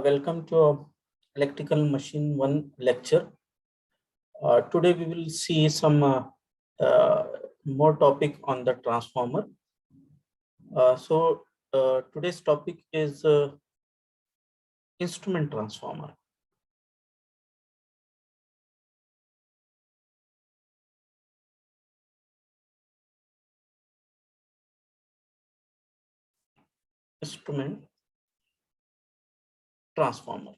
Welcome to Electrical Machine 1 lecture. Today we will see some more topic on the transformer. Today's topic is instrument transformer. Instrument transformer.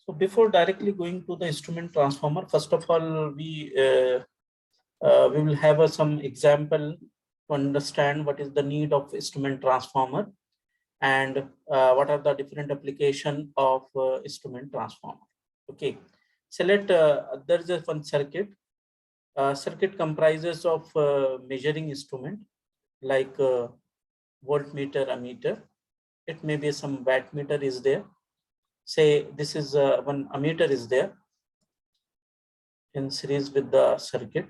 So before directly going to the instrument transformer, first of all, we will have some example to understand what is the need of instrument transformer and what are the different application of instrument transformer. Okay, so there is one circuit. Circuit comprises of measuring instrument like voltmeter, ammeter. It may be some wattmeter is there. Say this is one ammeter is there in series with the circuit,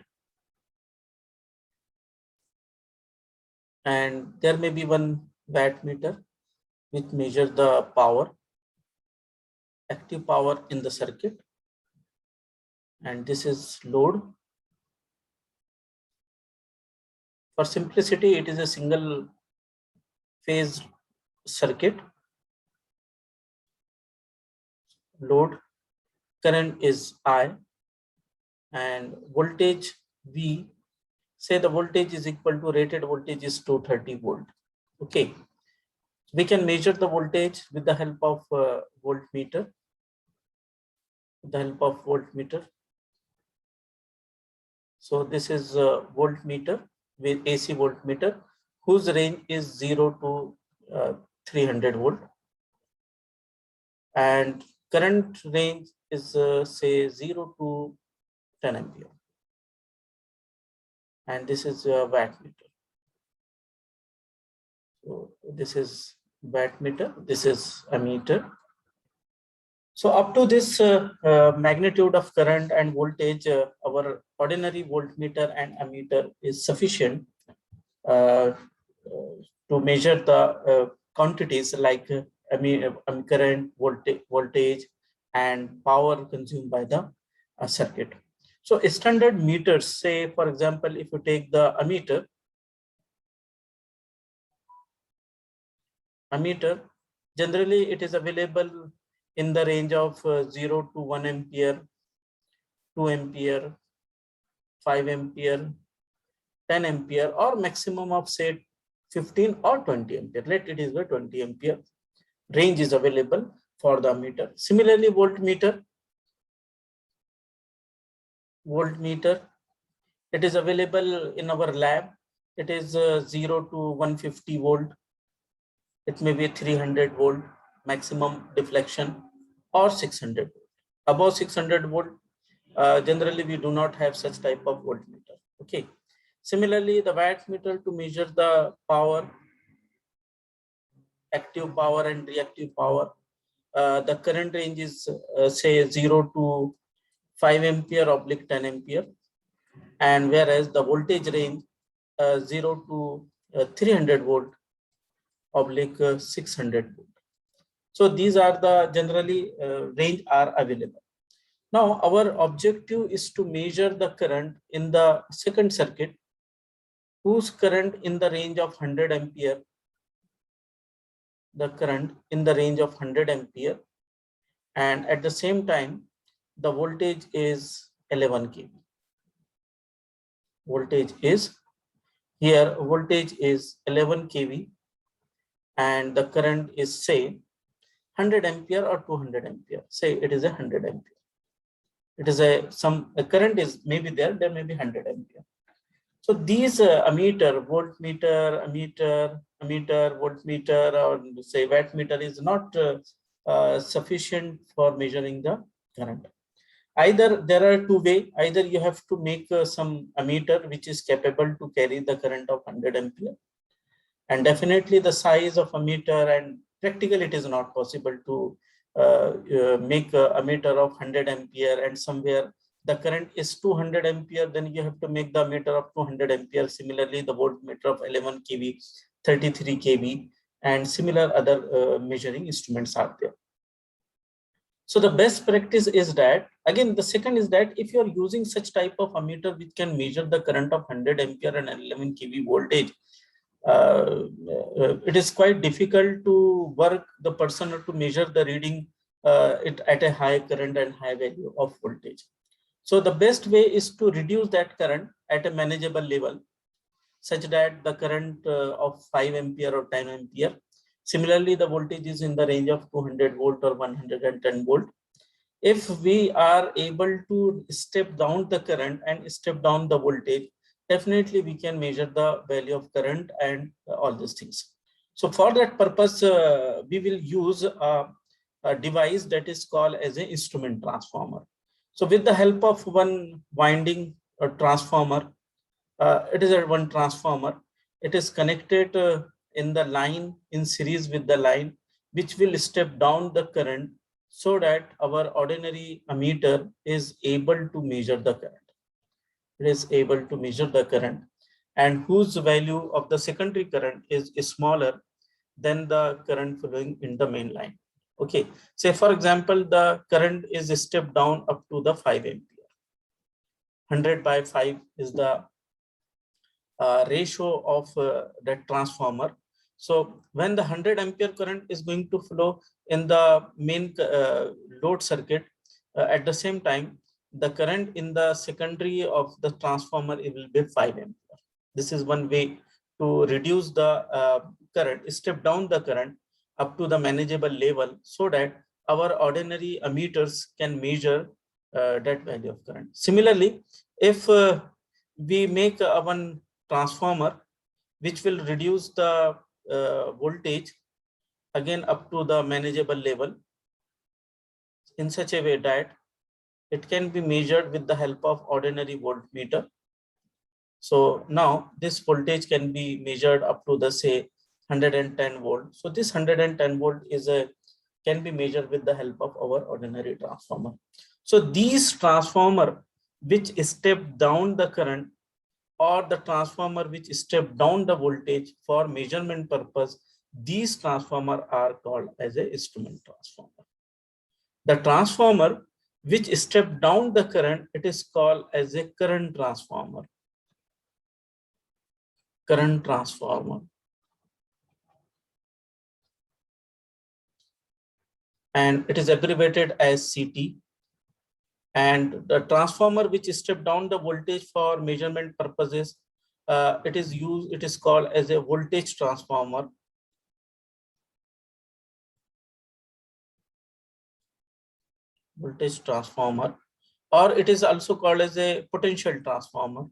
and there may be one wattmeter which measure the power, active power in the circuit, and this is load. For simplicity, it is a single phase circuit. Load, current is I, and voltage V. Say the voltage is equal to rated voltage is 230 volt. Okay, we can measure the voltage with the help of voltmeter. So this is a voltmeter with AC voltmeter whose range is 0 to 300 volt, and current range is say 0 to 10 ampere, and this is a wattmeter. So this is wattmeter, this is ammeter. So up to this magnitude of current and voltage, our ordinary voltmeter and ammeter is sufficient to measure the quantities like current, voltage, and power consumed by the circuit. So standard meters, say for example, if you take the ammeter, generally it is available in the range of 0 to 1 ampere, 2 ampere, 5 ampere, 10 ampere, or maximum of say 15 or 20 ampere. Let it is the 20 ampere range is available for the ammeter. Similarly, voltmeter, it is available in our lab. It is 0 to 150 volt. It may be 300 volt maximum deflection, or 600 volt. Above 600 volt, generally we do not have such type of voltmeter. Okay. Similarly, the wattmeter to measure the power, active power and reactive power. The current range is say 0 to 5 ampere oblique 10 ampere, and whereas the voltage range 0 to 300 volt oblique 600 volt. So these are the generally range are available. Now our objective is to measure the current in the second circuit, whose current in the range of 100 ampere, the current in the range of 100 ampere, and at the same time the voltage is 11 kV. Voltage is 11 kV, and the current is say 100 ampere or 200 ampere. Say it is 100 ampere. It is a current is maybe there may be 100 ampere. So these ammeter, voltmeter, voltmeter, or say wattmeter is not sufficient for measuring the current. Either there are two ways. Either you have to make some ammeter which is capable to carry the current of 100 ampere, and definitely the size of ammeter, and practically it is not possible to make a ammeter of 100 ampere and somewhere the current is 200 ampere, then you have to make the ammeter of 200 ampere. Similarly, the voltmeter of 11 kV, 33 kV, and similar other measuring instruments are there. So the best practice is that, again, the second is that if you are using such type of ammeter which can measure the current of 100 ampere and 11 kV voltage, it is quite difficult to work the person to measure the reading it at a high current and high value of voltage. So the best way is to reduce that current at a manageable level, such that the current of 5 ampere or 10 ampere. Similarly, the voltage is in the range of 200 volt or 110 volt. If we are able to step down the current and step down the voltage, definitely we can measure the value of current and all these things. So for that purpose, we will use a device that is called as an instrument transformer. So with the help of one winding transformer, it is a one transformer. It is connected in the line in series with the line, which will step down the current so that our ordinary ammeter is able to measure the current. It is able to measure the current, and whose value of the secondary current is smaller than the current flowing in the main line. Okay, say for example, the current is stepped down up to the 5 ampere. 100 by 5 is the ratio of that transformer. So when the 100 ampere current is going to flow in the main load circuit, at the same time, the current in the secondary of the transformer, it will be 5 ampere. This is one way to reduce the current, step down the current up to the manageable level, so that our ordinary ammeters can measure that value of current. Similarly, if we make one transformer which will reduce the voltage again up to the manageable level in such a way that it can be measured with the help of ordinary voltmeter. So now this voltage can be measured up to the say 110 volt. So this 110 volt is can be measured with the help of our ordinary transformer. So these transformer which step down the current, or the transformer which step down the voltage for measurement purpose, these transformer are called as a instrument transformer. The transformer which step down the current, it is called as a current transformer. Current transformer. And it is abbreviated as CT. And the transformer which step down the voltage for measurement purposes, it is called as a voltage transformer. Voltage transformer, or it is also called as a potential transformer.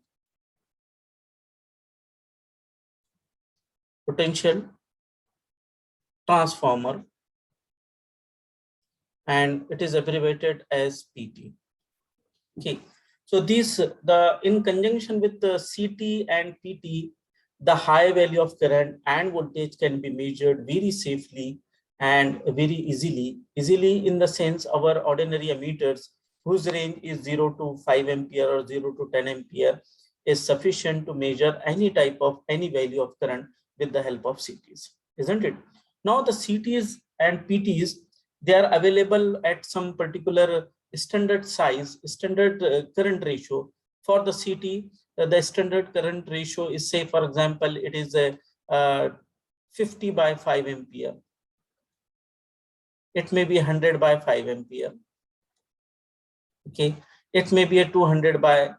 Potential transformer, and it is abbreviated as PT. Okay, so these in conjunction with the CT and PT, the high value of current and voltage can be measured very safely and very easily. Easily in the sense, our ordinary ammeters whose range is 0 to 5 ampere or 0 to 10 ampere is sufficient to measure any type of any value of current with the help of CTs, isn't it? Now the CTs and PTs, they are available at some particular standard size, standard current ratio. For the CT, the standard current ratio is, say for example, it is a 50 by 5 ampere. It may be 100 by 5 ampere. Okay, it may be a 200 by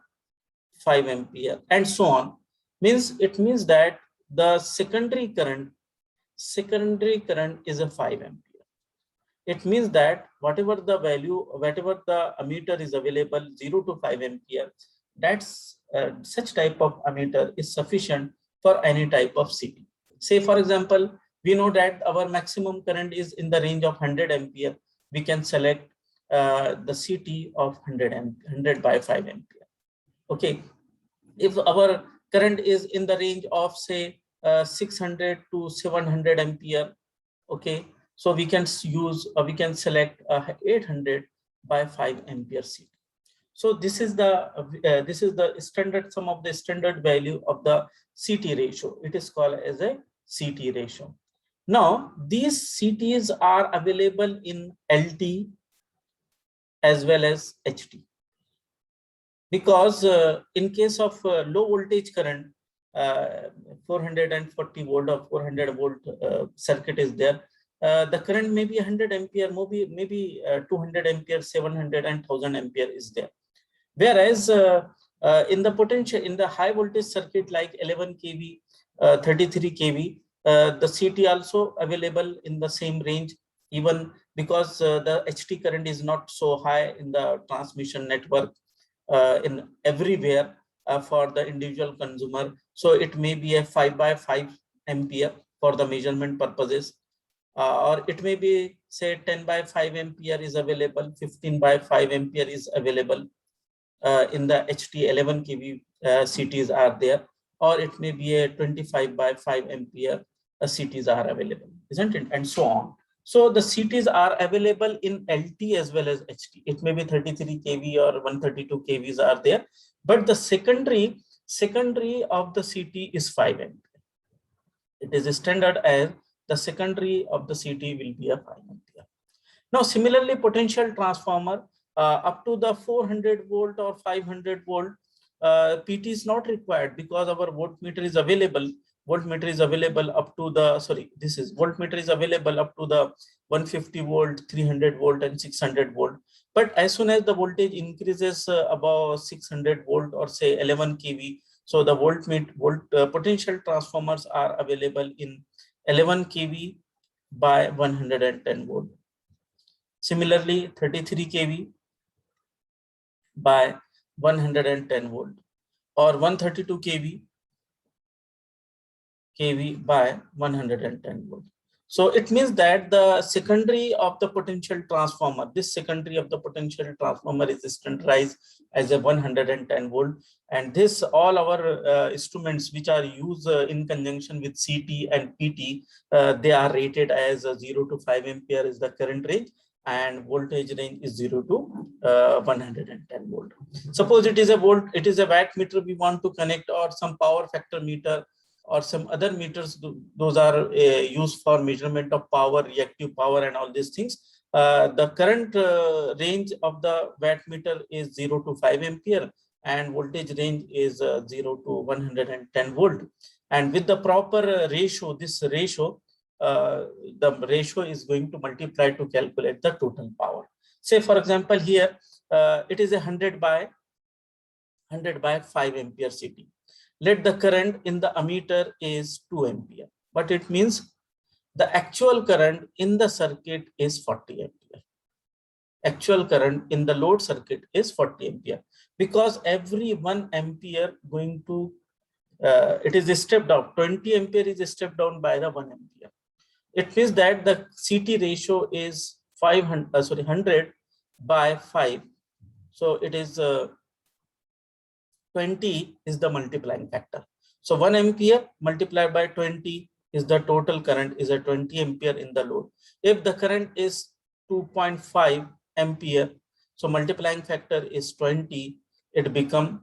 5 ampere, and so on. It means that the secondary current is a 5 ampere. It means that whatever the value, whatever the ammeter is available, 0 to 5 ampere, that's such type of ammeter is sufficient for any type of CT. Say for example, we know that our maximum current is in the range of 100 ampere. We can select the CT of 100 by 5 ampere. Okay, if our current is in the range of say 600 to 700 ampere, okay, so we can select 800 by 5 ampere CT. So this is the standard sum of the standard value of the CT ratio. It is called as a CT ratio. Now, these CTs are available in LT as well as HT. Because in case of low voltage current, 440 volt or 400 volt circuit is there, the current may be 100 ampere, maybe 200 ampere, 700 and 1000 ampere is there. Whereas in the potential, in the high voltage circuit like 11 kV, 33 kV, the CT also available in the same range, even because the HT current is not so high in the transmission network in everywhere for the individual consumer. So it may be a 5 by 5 ampere for the measurement purposes, or it may be say 10 by 5 ampere is available, 15 by 5 ampere is available in the HT 11 kV CTs are there, or it may be a 25 by 5 ampere CTs are available, isn't it? And so on. So the CTs are available in LT as well as HT. It may be 33 kV or 132 kVs are there, but the secondary of the CT is 5 ampere. It is standard as the secondary of the CT will be a 5 ampere. Now, similarly, potential transformer up to the 400 volt or 500 volt, PT is not required because our voltmeter is available. Voltmeter is available up to the, voltmeter is available up to the 150 volt, 300 volt and 600 volt. But as soon as the voltage increases above 600 volt or say 11 kV, so the potential transformers are available in 11 kV by 110 volt. Similarly, 33 kV by 110 volt, or 132 kV by 110 volt. So it means that the secondary of the potential transformer, this secondary of the potential transformer is standardized as a 110 volt. And this all our instruments which are used in conjunction with CT and PT, they are rated as 0 to 5 ampere is the current range, and voltage range is 0 to 110 volt. Suppose it is a watt meter we want to connect, or some power factor meter, or some other meters, those are used for measurement of power, reactive power and all these things. The current range of the watt meter is 0 to 5 ampere, and voltage range is 0 to 110 volt. And with the proper ratio, the ratio is going to multiply to calculate the total power. Say for example here, it is 100 by 5 ampere CT. Let the current in the ammeter is 2 ampere, but it means the actual current in the circuit is 40 ampere. Actual current in the load circuit is 40 ampere, because every 1 ampere going to, it is stepped down, 20 ampere is stepped down by the 1 ampere. It means that the CT ratio is 100 by 5. So it is 20 is the multiplying factor. So 1 ampere multiplied by 20 is the total current, is a 20 ampere in the load. If the current is 2.5 ampere, so multiplying factor is 20, it become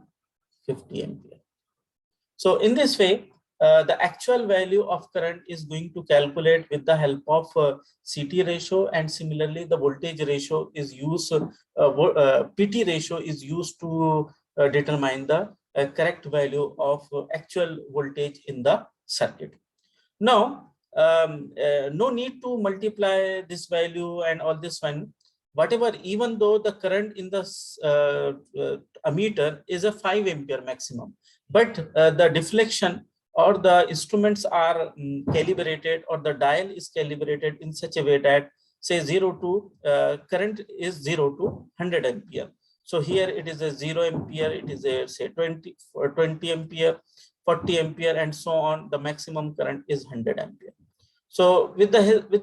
50 ampere. So in this way, the actual value of current is going to calculate with the help of CT ratio, and similarly the voltage ratio is used, PT ratio is used to determine the correct value of actual voltage in the circuit. Now, no need to multiply this value and all this one. Whatever, even though the current in the ammeter is a 5 ampere maximum, but the deflection or the instruments are calibrated, or the dial is calibrated in such a way that say 0 to current is 0 to 100 ampere. So here it is a 0 ampere, it is a say 20 ampere, 40 ampere and so on. The maximum current is 100 ampere. So with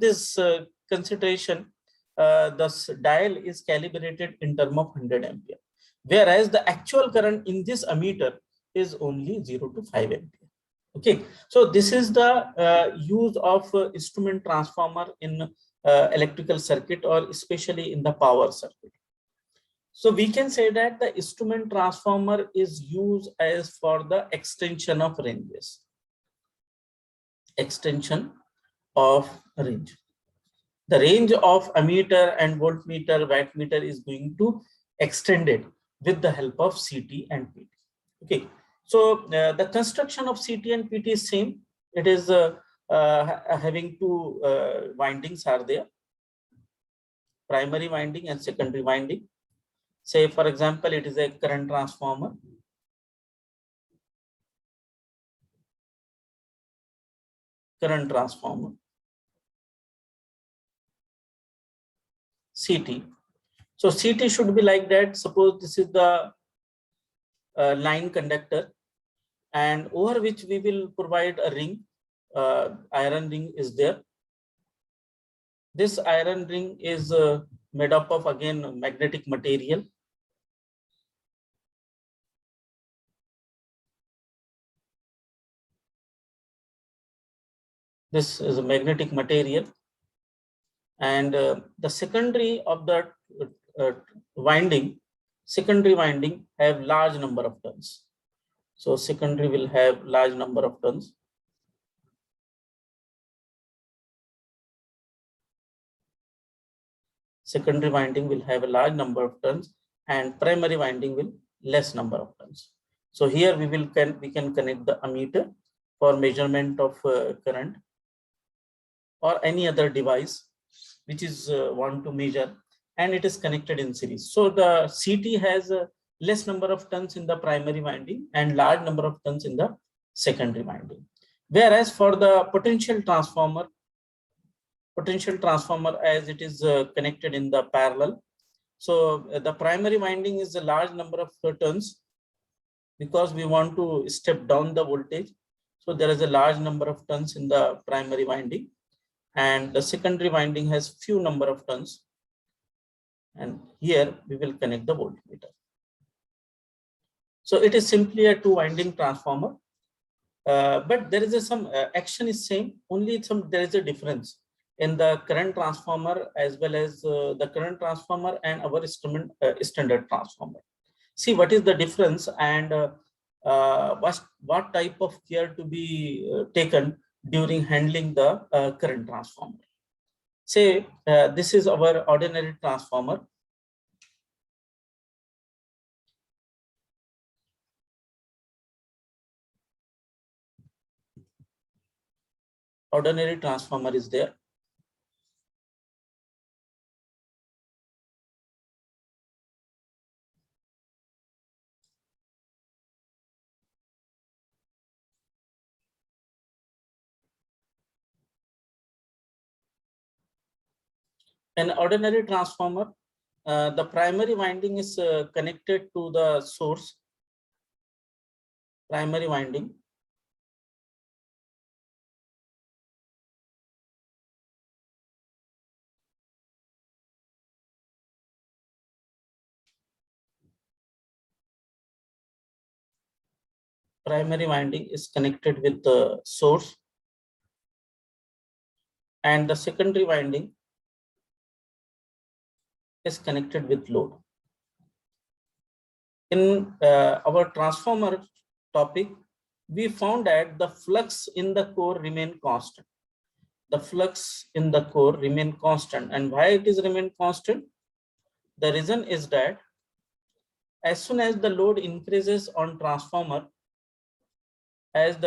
this consideration, the dial is calibrated in terms of 100 ampere, whereas the actual current in this ammeter is only 0 to 5 ampere. Okay, so this is the use of instrument transformer in electrical circuit, or especially in the power circuit. So we can say that the instrument transformer is used as for the extension of ranges. Extension of range. The range of ammeter and voltmeter, wattmeter is going to extend it with the help of CT and PT. Okay, so the construction of CT and PT is same. It is having two windings are there, primary winding and secondary winding. Say for example, it is a current transformer. Current transformer. CT. So CT should be like that. Suppose this is the line conductor, and over which we will provide a ring. Iron ring is there. This iron ring is made up of again magnetic material. This is a magnetic material, and the secondary of the secondary winding have large number of turns. So secondary will have large number of turns. Secondary winding will have a large number of turns, and primary winding will less number of turns. So here we can connect the ammeter for measurement of current, or any other device which is want to measure, and it is connected in series. So the CT has a less number of turns in the primary winding and large number of turns in the secondary winding. Whereas for the potential transformer as it is connected in the parallel, so the primary winding is a large number of turns because we want to step down the voltage. So there is a large number of turns in the primary winding, and the secondary winding has few number of turns, and here we will connect the voltmeter. So it is simply a two winding transformer, but there is some action is same, only there is a difference in the current transformer as well as the current transformer and our standard transformer. See what is the difference, and what type of care to be taken during handling the current transformer. Say this is our ordinary transformer. Ordinary transformer is there. An ordinary transformer, the primary winding is connected to the source. Primary winding. Primary winding is connected with the source, and the secondary winding is connected with load. In our transformer topic, we found that the flux in the core remain constant. The flux in the core remain constant, and why it is remain constant? The reason is that as soon as the load increases on transformer, it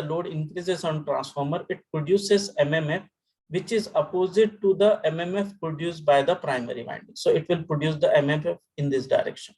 produces MMF, which is opposite to the MMF produced by the primary winding. So it will produce the MMF in this direction.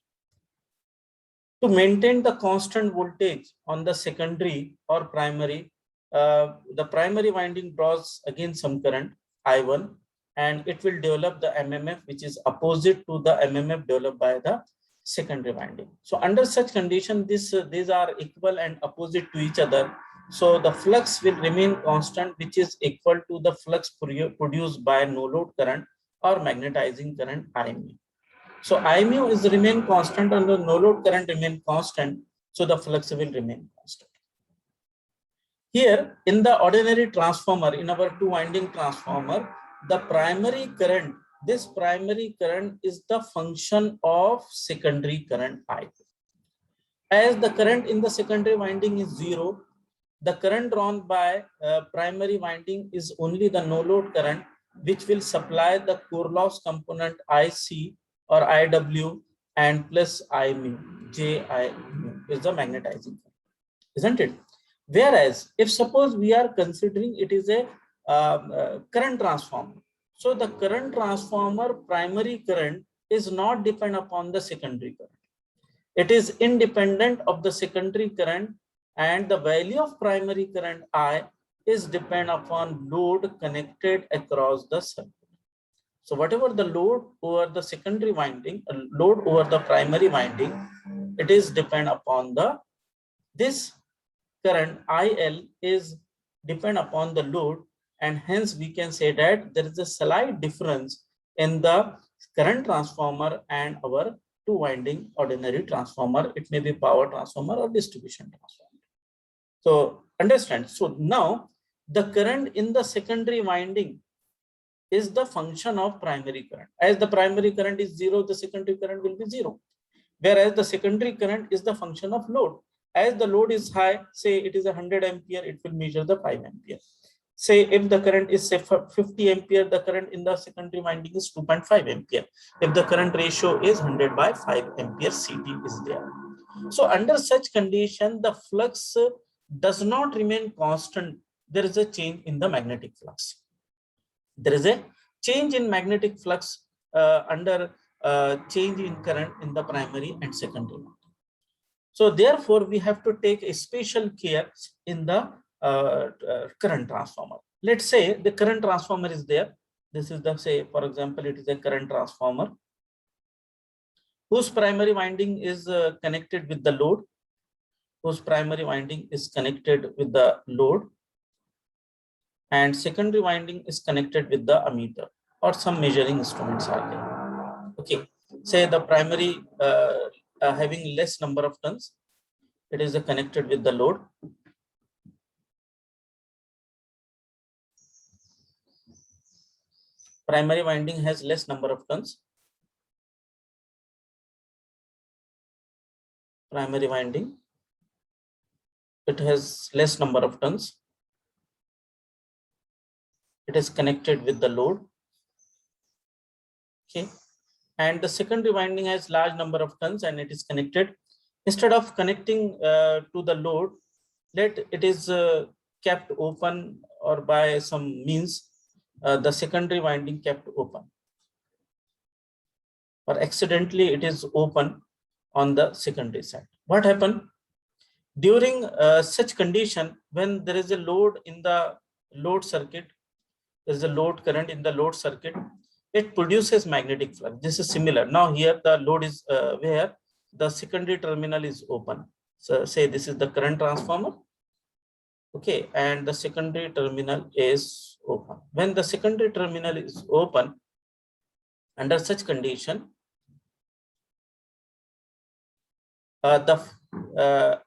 To maintain the constant voltage on the secondary or primary, the primary winding draws again some current I1, and it will develop the MMF, which is opposite to the MMF developed by the secondary winding. So under such condition, these are equal and opposite to each other. So the flux will remain constant, which is equal to the flux produced by no load current or magnetizing current I mu. So I mu is remain constant and the no load current remain constant. So the flux will remain constant. Here in the ordinary transformer, in our two winding transformer, the primary current, this primary current is the function of secondary current I2. As the current in the secondary winding is 0, the current drawn by primary winding is only the no load current, which will supply the core loss component IC or IW and plus I mu, JI mu is the magnetizing current, isn't it? Whereas if suppose we are considering it is a current transformer, so the current transformer primary current is not depend upon the secondary current. It is independent of the secondary current, and the value of primary current I is depend upon load connected across the circuit. So whatever the load over the secondary winding, load over the primary winding, it is depend upon the this current IL is depend upon the load, and hence we can say that there is a slight difference in the current transformer and our two winding ordinary transformer. It may be power transformer or distribution transformer. So understand. So now the current in the secondary winding is the function of primary current. As the primary current is zero, the secondary current will be zero. Whereas the secondary current is the function of load. As the load is high, say it is 100 ampere, it will measure the 5 ampere. Say if the current is say 50 ampere, the current in the secondary winding is 2.5 ampere. If the current ratio is 100 by 5 ampere, CT is there. So under such condition, the flux does not remain constant. There is a change in the magnetic flux. There is a change in magnetic flux under change in current in the primary and secondary. So therefore, we have to take a special care in the current transformer. Let's say the current transformer is there. This is the, say, for example, it is a current transformer whose primary winding is connected with the load, whose primary winding is connected with the load, and secondary winding is connected with the ammeter or some measuring instruments are there. Okay, say the primary having less number of turns, it is connected with the load. Primary winding has less number of turns. Primary winding, it has less number of turns. It is connected with the load. Okay, and the secondary winding has large number of turns and it is connected. Instead of connecting to the load, let it is kept open, or by some means the secondary winding kept open, or accidentally it is open on the secondary side. What happened during such condition? When there is a load in the load circuit, there is a load current in the load circuit, it produces magnetic flux. This is similar. Now here the load is where the secondary terminal is open. So say this is the current transformer. Okay, and the secondary terminal is open. When the secondary terminal is open, under such condition, the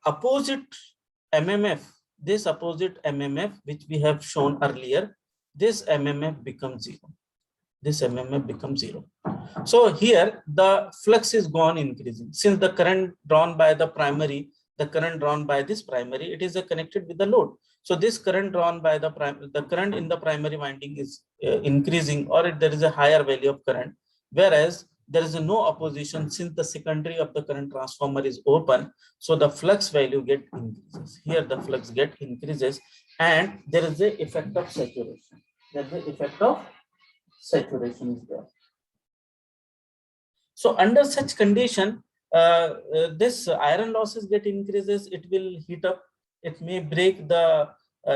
opposite MMF, this opposite MMF which we have shown earlier, this MMF becomes zero. This MMF becomes zero. So here the flux is gone increasing. Since the current drawn by the primary, the current drawn by this primary, it is connected with the load. So this current drawn by the current in the primary winding is increasing, or there is a higher value of current, whereas there is no opposition since the secondary of the current transformer is open. So the flux value get increases. Here the flux get increases, and there is the effect of saturation. There is the effect of saturation is there. So under such condition, this iron losses get increases. It will heat up. It may break the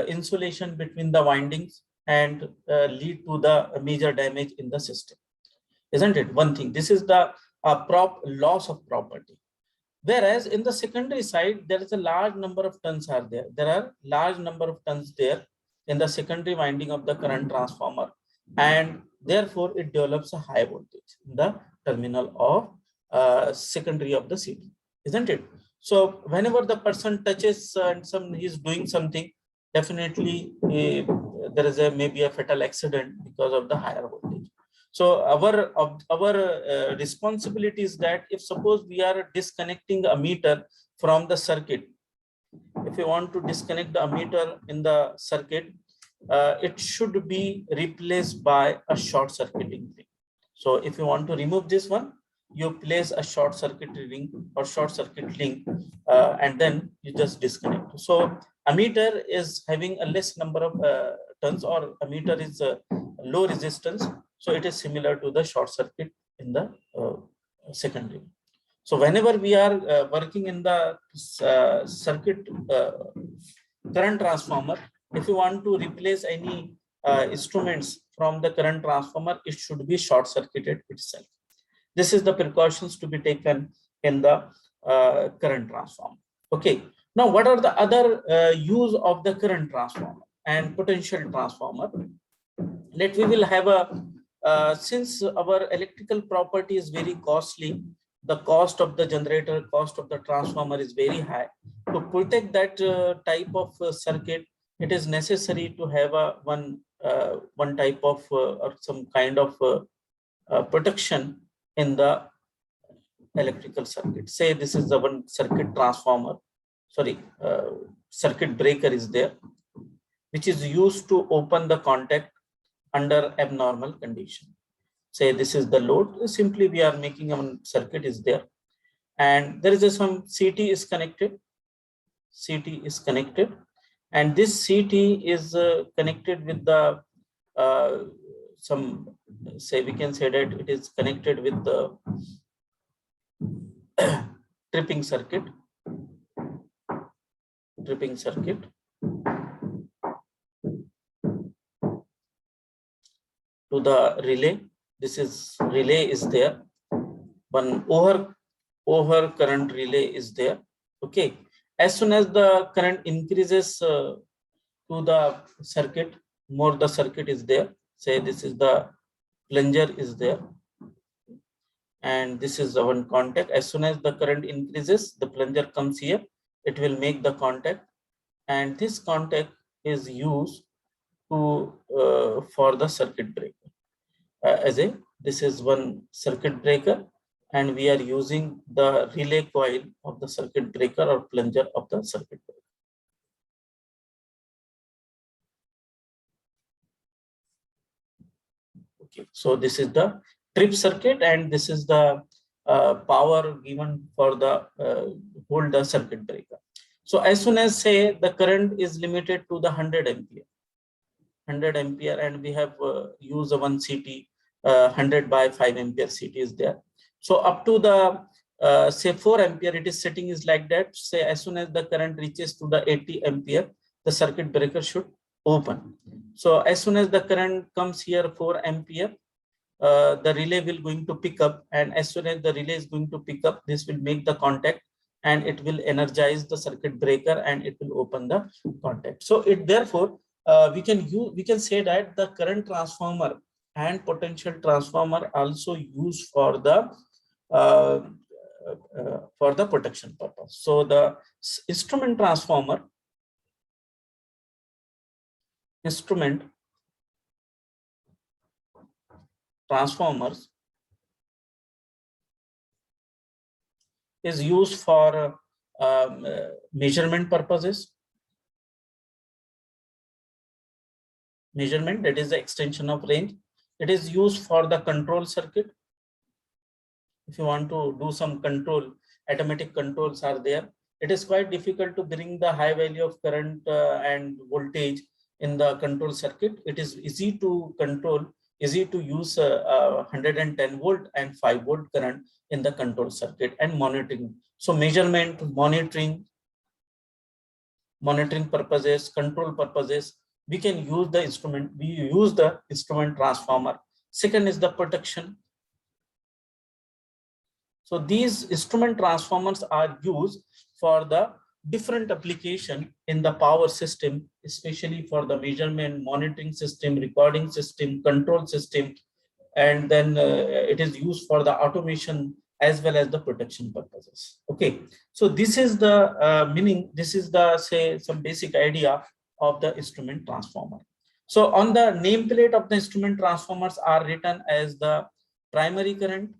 insulation between the windings and lead to the major damage in the system, isn't it? One thing, this is the loss of property. Whereas in the secondary side, there is a large number of turns are there. There are large number of turns there in the secondary winding of the current transformer, and therefore it develops a high voltage in the terminal of secondary of the CD, isn't it? So whenever the person touches and he's doing something, definitely there is maybe a fatal accident because of the higher voltage. So our responsibility is that if suppose we are disconnecting a meter from the circuit, if you want to disconnect the ammeter in the circuit, it should be replaced by a short circuiting ring. So if you want to remove this one, you place a short circuit ring or short circuit link, and then you just disconnect. So ammeter is having a less number of turns, or ammeter is low resistance. So it is similar to the short circuit in the secondary. So whenever we are working in the circuit current transformer, if you want to replace any instruments from the current transformer, it should be short circuited itself. This is the precautions to be taken in the current transformer. Okay. Now, what are the other use of the current transformer and potential transformer? Let we will have a since our electrical property is very costly, the cost of the generator, cost of the transformer is very high. To protect that type of circuit, it is necessary to have a one type of or some kind of protection in the electrical circuit. Say this is the one circuit transformer, sorry, circuit breaker is there, which is used to open the contact under abnormal condition. Say this is the load, simply we are making a circuit is there, and there is some CT is connected, and this CT is connected with the some, say we can say that it is connected with the tripping circuit to the relay. This is relay is there, one over current relay is there. Okay, as soon as the current increases to the circuit, more the circuit is there. Say this is the plunger is there, and this is the one contact. As soon as the current increases, the plunger comes here, it will make the contact, and this contact is used to for the circuit breaker. This is one circuit breaker, and we are using the relay coil of the circuit breaker or plunger of the circuit breaker. Okay, so this is the trip circuit, and this is the power given for the hold the circuit breaker. So as soon as, say, the current is limited to the 100 ampere, and we have used a one CT 100 by 5 ampere CT is there. So up to the say 4 ampere, it is setting is like that. Say as soon as the current reaches to the 80 ampere, the circuit breaker should open. So as soon as the current comes here 4 ampere, the relay will going to pick up, and as soon as the relay is going to pick up, this will make the contact, and it will energize the circuit breaker, and it will open the contact. So it therefore we can say that the current transformer and potential transformer also used for the protection purpose. So the instrument transformers is used for measurement purposes. Measurement, that is the extension of range. It is used for the control circuit. If you want to do some control, automatic controls are there. It is quite difficult to bring the high value of current and voltage in the control circuit. It is easy to control, easy to use 110 volt and 5 volt current in the control circuit and monitoring. So measurement, monitoring purposes, control purposes, we can use the instrument. We use the instrument transformer. Second is the protection. So these instrument transformers are used for the different application in the power system, especially for the measurement, monitoring system, recording system, control system, and then it is used for the automation as well as the protection purposes. Okay, so this is the meaning. This is the, say, some basic idea of the instrument transformer. So on the nameplate of the instrument transformers are written as the primary current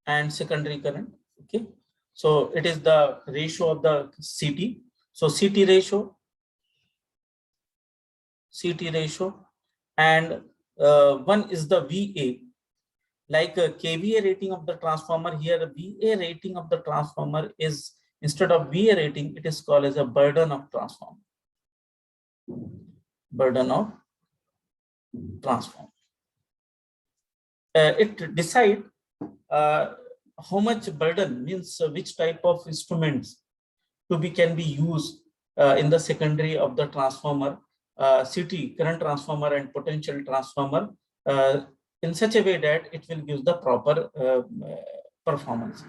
and secondary current. Okay, so it is the ratio of the CT. So CT ratio, and one is the VA, like a KVA rating of the transformer. Here the VA rating of the transformer is, instead of VA rating, it is called as a burden of transformer. Burden of transformer. It decide how much burden, means which type of instruments can be used in the secondary of the transformer, CT, current transformer and potential transformer, in such a way that it will give the proper performance.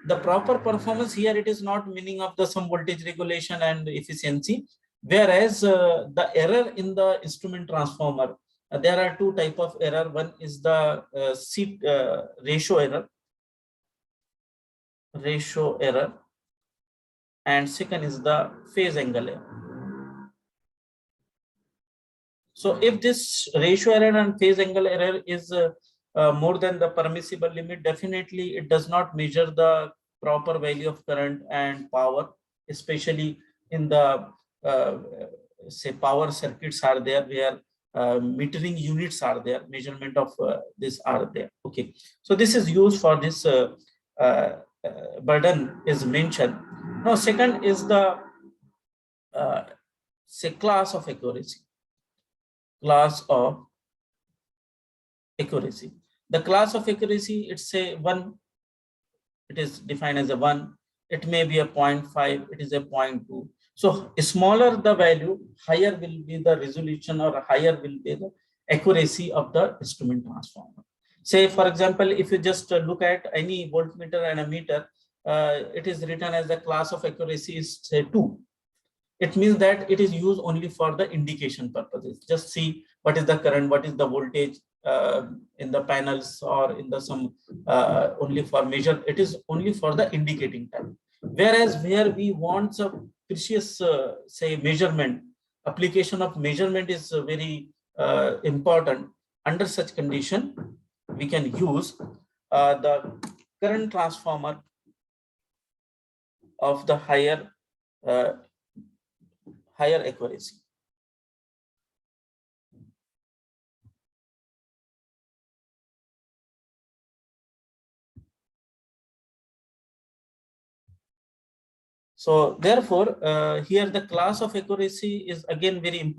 The proper performance here, it is not meaning of the some voltage regulation and efficiency, whereas the error in the instrument transformer, there are two type of error. One is the ratio error, and second is the phase angle error. So if this ratio error and phase angle error is more than the permissible limit, definitely it does not measure the proper value of current and power, especially in the say power circuits are there, where metering units are there, measurement of this are there. Okay, so this is used for this burden is mentioned. Now second is the say class of accuracy. The class of accuracy, it's a 1. It is defined as a 1. It may be a 0.5. It is a 0.2. So smaller the value, higher will be the resolution, or higher will be the accuracy of the instrument transformer. Say, for example, if you just look at any voltmeter and a meter, it is written as the class of accuracy is say 2. It means that it is used only for the indication purposes. Just see what is the current, what is the voltage in the panels, or in the some only for measure. It is only for the indicating type. Whereas where we want some precious say measurement, application of measurement is very important. Under such condition, we can use the current transformer of the higher accuracy. So therefore, here the class of accuracy is again very important.